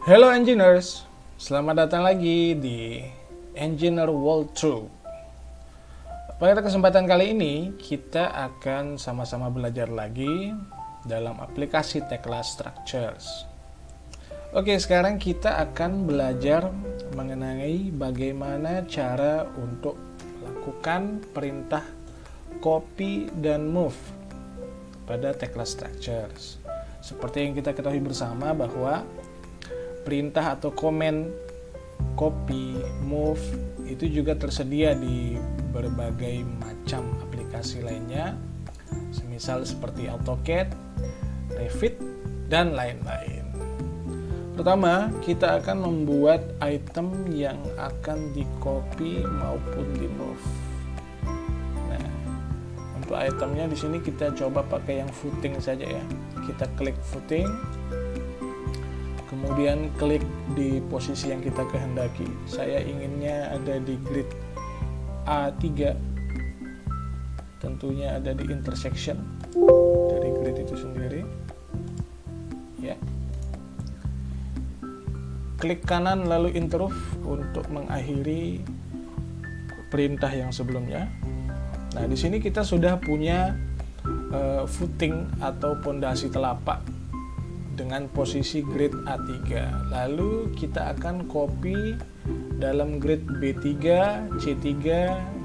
Hello engineers, selamat datang lagi di Engineer Walkthrough. Pada kesempatan kali ini kita akan sama-sama belajar lagi dalam aplikasi Tekla Structures. Oke, sekarang kita akan belajar mengenai bagaimana cara untuk melakukan perintah copy dan move pada Tekla Structures. Seperti yang kita ketahui bersama bahwa perintah atau komen copy, move itu juga tersedia di berbagai macam aplikasi lainnya, semisal seperti AutoCAD, Revit, dan lain-lain. Pertama, kita akan membuat item yang akan di copy maupun di move. Nah, untuk itemnya di sini kita coba pakai yang footing saja ya. Kita klik footing, kemudian klik di posisi yang kita kehendaki. Saya inginnya ada di grid A3, tentunya ada di intersection dari grid itu sendiri ya. Klik kanan lalu interrupt untuk mengakhiri perintah yang sebelumnya. Nah, di sini kita sudah punya footing atau pondasi telapak dengan posisi grid A3. Lalu kita akan copy dalam grid B3, C3,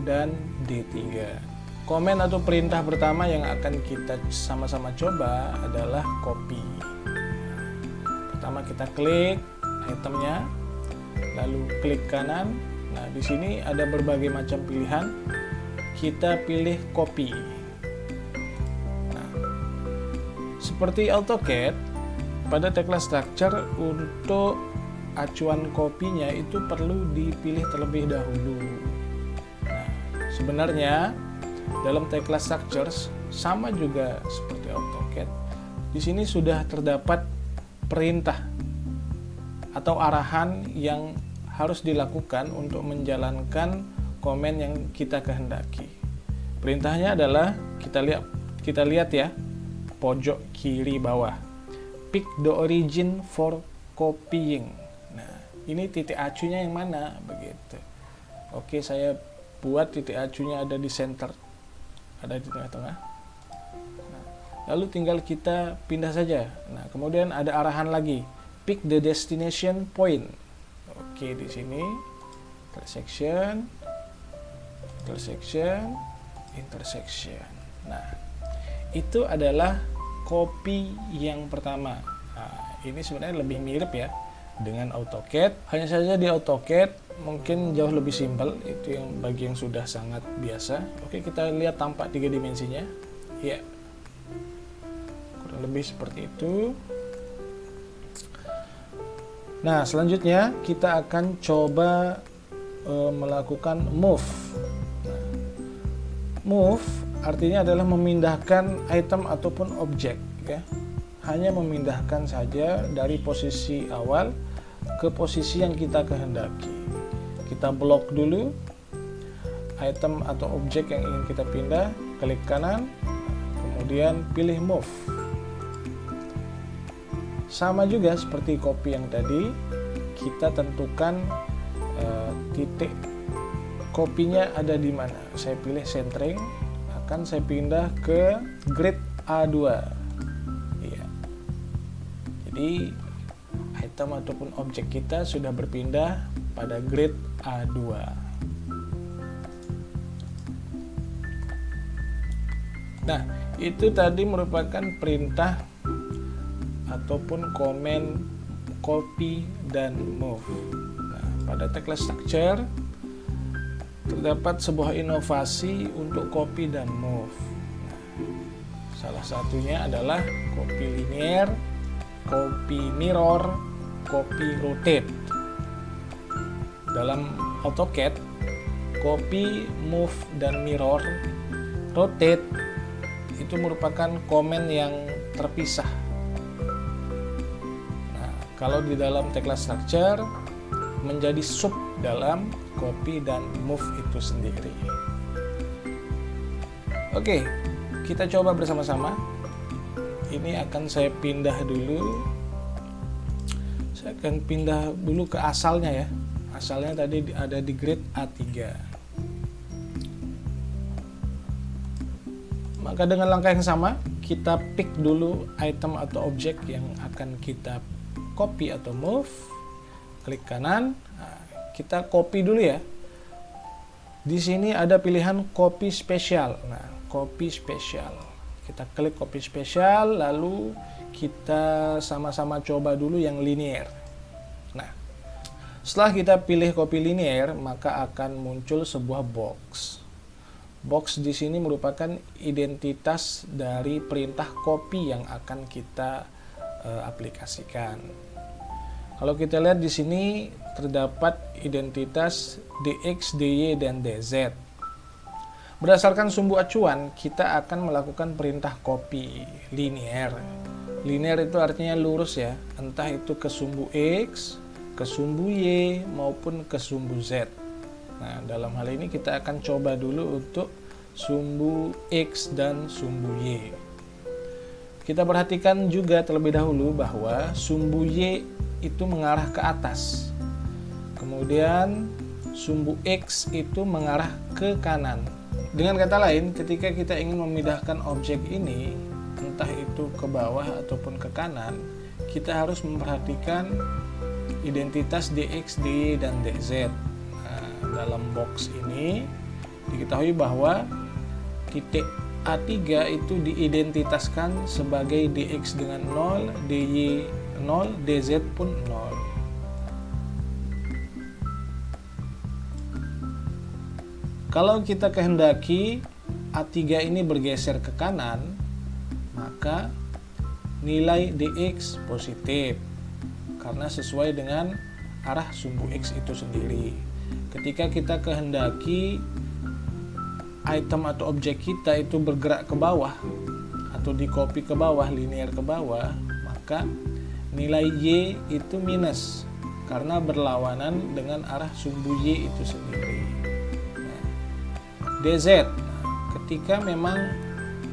dan D3. Komen atau perintah pertama yang akan kita sama-sama coba adalah copy. Pertama kita klik itemnya, lalu klik kanan. Nah, di sini ada berbagai macam pilihan. Kita pilih copy. Nah, seperti AutoCAD, pada Tekla Structure untuk acuan kopinya itu perlu dipilih terlebih dahulu. Nah, sebenarnya dalam Tekla Structures sama juga seperti AutoCAD. Di sini sudah terdapat perintah atau arahan yang harus dilakukan untuk menjalankan komen yang kita kehendaki. Perintahnya adalah kita lihat ya, pojok kiri bawah. Pick the origin for copying. Nah, ini titik acunya yang mana begitu. Oke, saya buat titik acunya ada di center, ada di tengah-tengah. Nah, lalu tinggal kita pindah saja. Nah, kemudian ada arahan lagi, pick the destination point. Oke, di sini intersection, intersection. Nah, itu adalah copy yang pertama. Nah, ini sebenarnya lebih mirip ya dengan AutoCAD. Hanya saja di AutoCAD mungkin jauh lebih simpel. Itu yang bagi yang sudah sangat biasa. Oke, kita lihat tampak 3 dimensinya. Ya, kurang lebih seperti itu. Nah, selanjutnya kita akan coba melakukan move. Nah, move artinya adalah memindahkan item ataupun objek ya. Hanya memindahkan saja dari posisi awal ke posisi yang kita kehendaki. Kita blok dulu item atau objek yang ingin kita pindah, klik kanan, kemudian pilih move. Sama juga seperti copy yang tadi, kita tentukan titik copy-nya ada di mana. Saya pilih centering, akan saya pindah ke grid A2 ya. Jadi item ataupun objek kita sudah berpindah pada grid A2. Nah, itu tadi merupakan perintah ataupun komen copy dan move. Nah, pada Tekla Structure terdapat sebuah inovasi untuk copy dan move. Nah, salah satunya adalah copy linear, copy mirror, copy rotate. Dalam AutoCAD, copy, move, dan mirror, rotate itu merupakan komen yang terpisah. Nah, kalau di dalam Tekla Structure menjadi sub dalam copy dan move itu sendiri. Oke, kita coba bersama-sama. Ini akan saya pindah dulu. Saya akan pindah dulu ke asalnya ya. Asalnya tadi ada di grade A3. Maka dengan langkah yang sama, kita pick dulu item atau objek yang akan kita copy atau move. Klik kanan, nah, kita copy dulu ya. Di sini ada pilihan copy spesial. Nah, copy spesial. Kita klik copy spesial, lalu kita sama-sama coba dulu yang linear. Nah, setelah kita pilih copy linear, maka akan muncul sebuah box. Box di sini merupakan identitas dari perintah copy yang akan kita aplikasikan. Kalau kita lihat di sini terdapat identitas DX, DY, dan DZ. Berdasarkan sumbu acuan, kita akan melakukan perintah copy linear. Linear itu artinya lurus ya, entah itu ke sumbu X, ke sumbu Y, maupun ke sumbu Z. Nah, dalam hal ini kita akan coba dulu untuk sumbu X dan sumbu Y. Kita perhatikan juga terlebih dahulu bahwa sumbu Y itu mengarah ke atas. Kemudian sumbu X itu mengarah ke kanan. Dengan kata lain, ketika kita ingin memindahkan objek ini, entah itu ke bawah ataupun ke kanan, kita harus memperhatikan identitas DX, DY, dan DZ. Nah, dalam box ini diketahui bahwa titik A3 itu diidentitaskan sebagai DX dengan 0, DY 0, DZ pun 0. Kalau kita kehendaki A3 ini bergeser ke kanan, maka nilai DX positif karena sesuai dengan arah sumbu X itu sendiri. Ketika kita kehendaki item atau objek kita itu bergerak ke bawah atau di copy ke bawah, linear ke bawah, maka nilai Y itu minus karena berlawanan dengan arah sumbu Y itu sendiri. Nah, DZ, ketika memang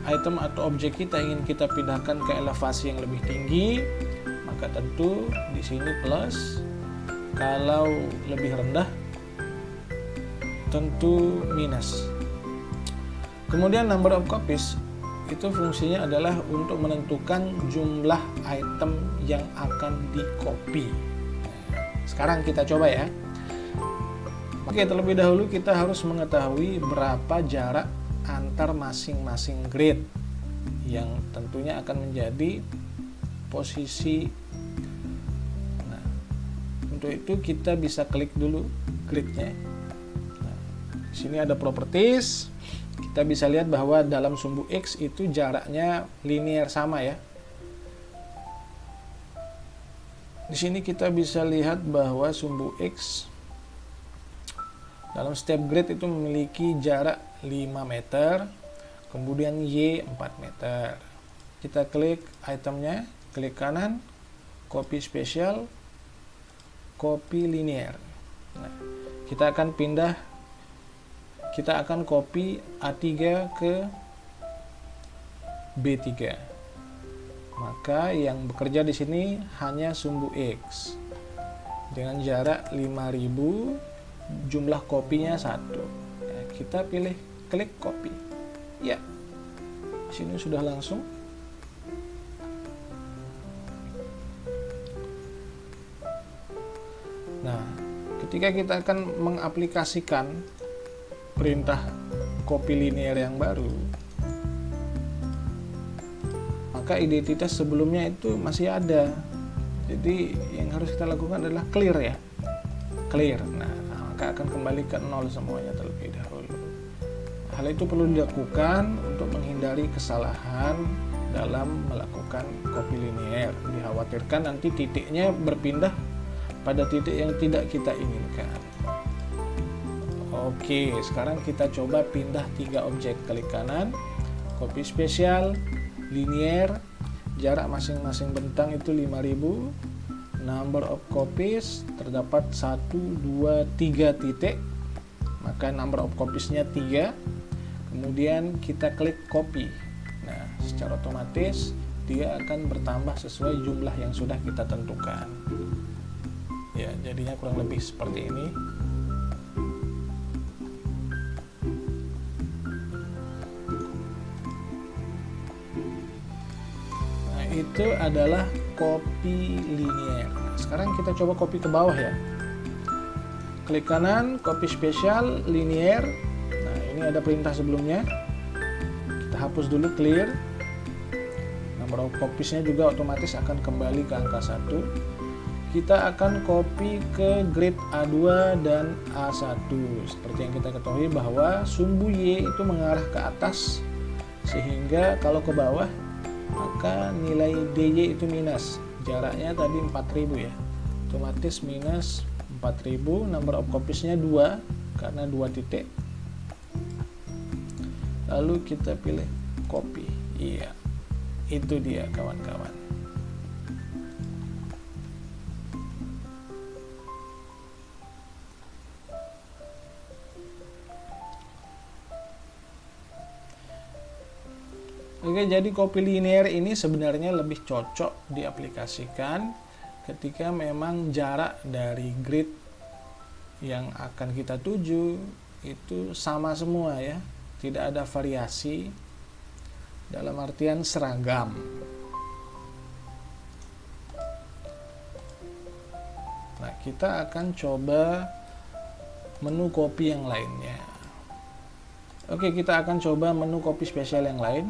item atau objek kita ingin kita pindahkan ke elevasi yang lebih tinggi, maka tentu di sini plus. Kalau lebih rendah, tentu minus. Kemudian number of copies itu fungsinya adalah untuk menentukan jumlah item yang akan di-copy. Sekarang kita coba ya. Oke, terlebih dahulu kita harus mengetahui berapa jarak antar masing-masing grid yang tentunya akan menjadi posisi. Nah, untuk itu kita bisa klik dulu gridnya. Nah, di sini ada properties. Kita bisa lihat bahwa dalam sumbu X itu jaraknya linear sama ya. Di sini kita bisa lihat bahwa sumbu X dalam step grid itu memiliki jarak 5 meter, kemudian Y 4 meter. Kita klik itemnya, klik kanan, copy spesial, copy linear. Nah, kita akan copy A3 ke B3. Maka yang bekerja di sini hanya sumbu X dengan jarak 5000, jumlah kopinya 1. Ya, kita pilih klik copy. Ya, sini sudah langsung. Nah, ketika kita akan mengaplikasikan perintah copy linear yang baru, maka identitas sebelumnya itu masih ada. Jadi yang harus kita lakukan adalah clear ya, clear. Nah, maka akan kembali ke 0 semuanya terlebih dahulu. Hal itu perlu dilakukan untuk menghindari kesalahan dalam melakukan copy linear. Dikhawatirkan nanti titiknya berpindah pada titik yang tidak kita inginkan. Oke, sekarang kita coba pindah 3 objek. Klik kanan, copy spesial, linear, jarak masing-masing bentang itu 5000, number of copies terdapat 1, 2, 3 titik, maka number of copiesnya 3. Kemudian kita klik copy. Nah, secara otomatis dia akan bertambah sesuai jumlah yang sudah kita tentukan. jadinya kurang lebih seperti ini. Nah, itu adalah copy linear. Sekarang kita coba copy ke bawah ya. Klik kanan, copy spesial linear. Nah, ini ada perintah sebelumnya. Kita hapus dulu, clear. Number of copies-nya juga otomatis akan kembali ke angka 1. Kita akan copy ke grid A2 dan A1. Seperti yang kita ketahui bahwa sumbu Y itu mengarah ke atas, sehingga kalau ke bawah maka nilai DJ itu minus. Jaraknya tadi 4000 ya, otomatis minus 4000. Number of copies-nya 2 karena 2 titik. Lalu kita pilih copy. Iya, itu dia kawan-kawan. Oke, jadi copy linear ini sebenarnya lebih cocok diaplikasikan ketika memang jarak dari grid yang akan kita tuju itu sama semua ya, tidak ada variasi, dalam artian seragam. Nah, kita akan coba menu copy yang lainnya. Oke, kita akan coba menu copy spesial yang lain.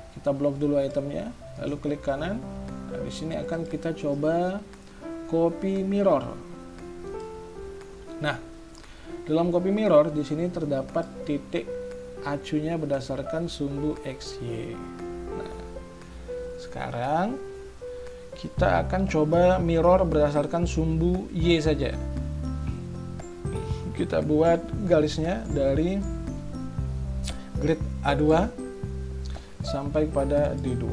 Kita blok dulu itemnya, lalu klik kanan. Nah, di sini akan kita coba copy mirror. Nah, dalam copy mirror di sini terdapat titik acunya berdasarkan sumbu XY. Nah, sekarang kita akan coba mirror berdasarkan sumbu Y saja. Kita buat garisnya dari grid A2 sampai pada D2.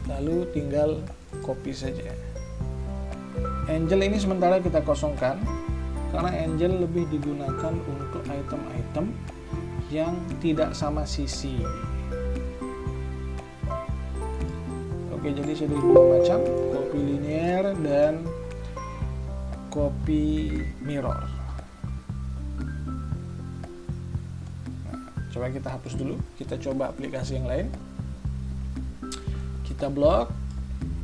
Lalu tinggal copy saja. Angel ini sementara kita kosongkan karena angel lebih digunakan untuk item-item yang tidak sama sisi. Oke, jadi sudah dua macam, copy linear dan copy mirror. Nah, coba kita hapus dulu, kita coba aplikasi yang lain. Kita blok,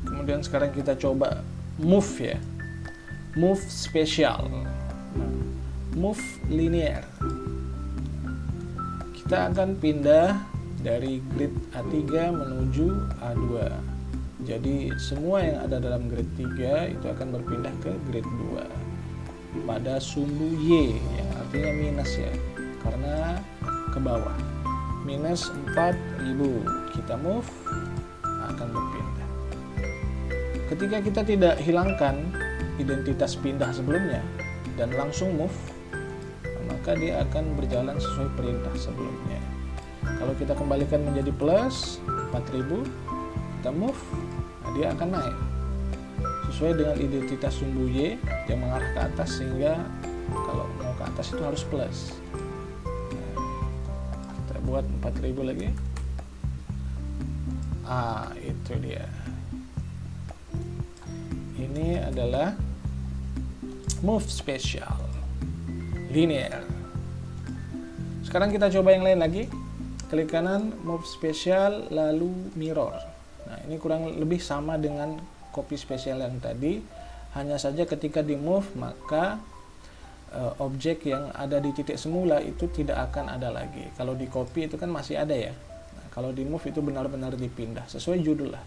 kemudian sekarang kita coba move ya, move spesial, move linear. Kita akan pindah dari grid A3 menuju A2. Jadi semua yang ada dalam grid 3 itu akan berpindah ke grid 2 pada sumbu Y yang artinya minus ya, karena ke bawah. Minus 4000. Kita move, akan berpindah. Ketika kita tidak hilangkan identitas pindah sebelumnya dan langsung move, maka dia akan berjalan sesuai perintah sebelumnya. Kalau kita kembalikan menjadi plus 4000, kita move, nah dia akan naik sesuai dengan identitas sumbu Y yang mengarah ke atas, sehingga kalau mau ke atas itu harus plus. Nah, kita buat 4000 lagi. Itu dia. Ini adalah move spesial linear. Sekarang kita coba yang lain lagi. Klik kanan, move spesial, lalu mirror. Nah, ini kurang lebih sama dengan copy spesial yang tadi. Hanya saja ketika di move, maka objek yang ada di titik semula itu tidak akan ada lagi. Kalau di copy itu kan masih ada ya. Nah, kalau di move itu benar-benar dipindah sesuai judul lah.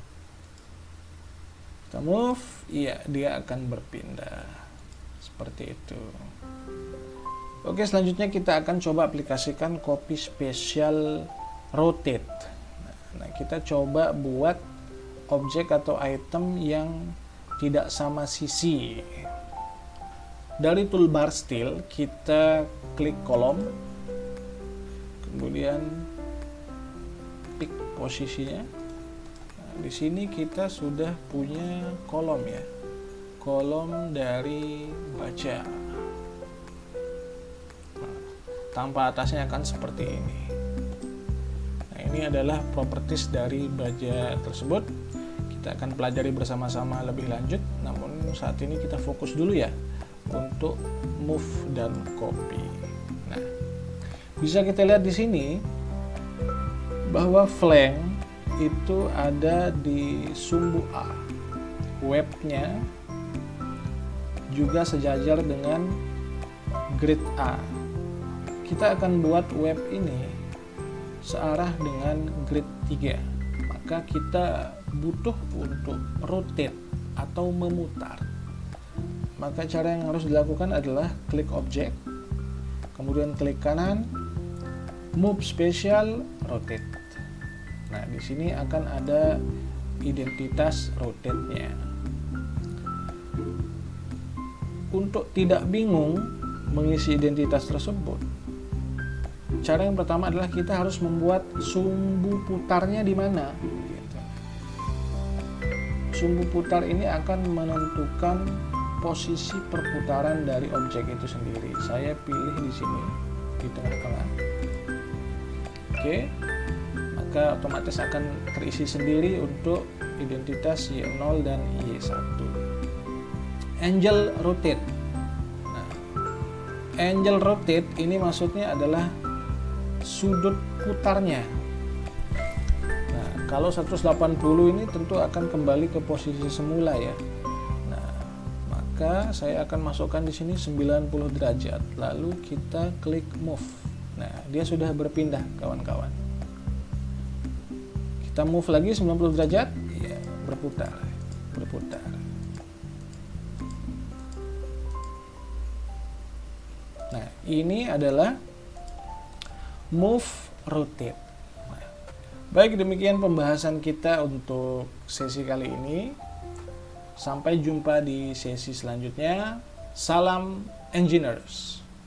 Kita move, iya, dia akan berpindah seperti itu. Oke, selanjutnya kita akan coba aplikasikan copy spesial rotate. Nah, kita coba buat objek atau item yang tidak sama sisi. Dari toolbar style kita klik kolom, kemudian pick posisinya. Nah, di sini kita sudah punya kolom ya, kolom dari baja. Tanpa atasnya akan seperti ini. Nah, ini adalah properties dari baja tersebut. Kita akan pelajari bersama-sama lebih lanjut. Namun saat ini kita fokus dulu ya untuk move dan copy. Nah, bisa kita lihat di sini bahwa flank itu ada di sumbu A. Webnya juga sejajar dengan grid A. Kita akan buat web ini searah dengan grid 3. Maka kita butuh untuk rotate atau memutar. Maka cara yang harus dilakukan adalah klik objek, kemudian klik kanan, move spesial, rotate. Nah, di sini akan ada identitas rotate-nya. Untuk tidak bingung mengisi identitas tersebut, cara yang pertama adalah kita harus membuat sumbu putarnya di mana. Sumbu putar ini akan menentukan posisi perputaran dari objek itu sendiri. Saya pilih di sini di tengah-tengah. Oke, maka otomatis akan terisi sendiri untuk identitas Y0 dan Y1. Angel rotate. Nah, angel rotate ini maksudnya adalah sudut putarnya. Nah, kalau 180 ini tentu akan kembali ke posisi semula ya. Nah, maka saya akan masukkan di sini 90 derajat. Lalu kita klik move. Nah, dia sudah berpindah kawan-kawan. Kita move lagi 90 derajat, ya, berputar. Nah, ini adalah move rotate. Nah, baik, demikian pembahasan kita untuk sesi kali ini. Sampai jumpa di sesi selanjutnya. Salam engineers.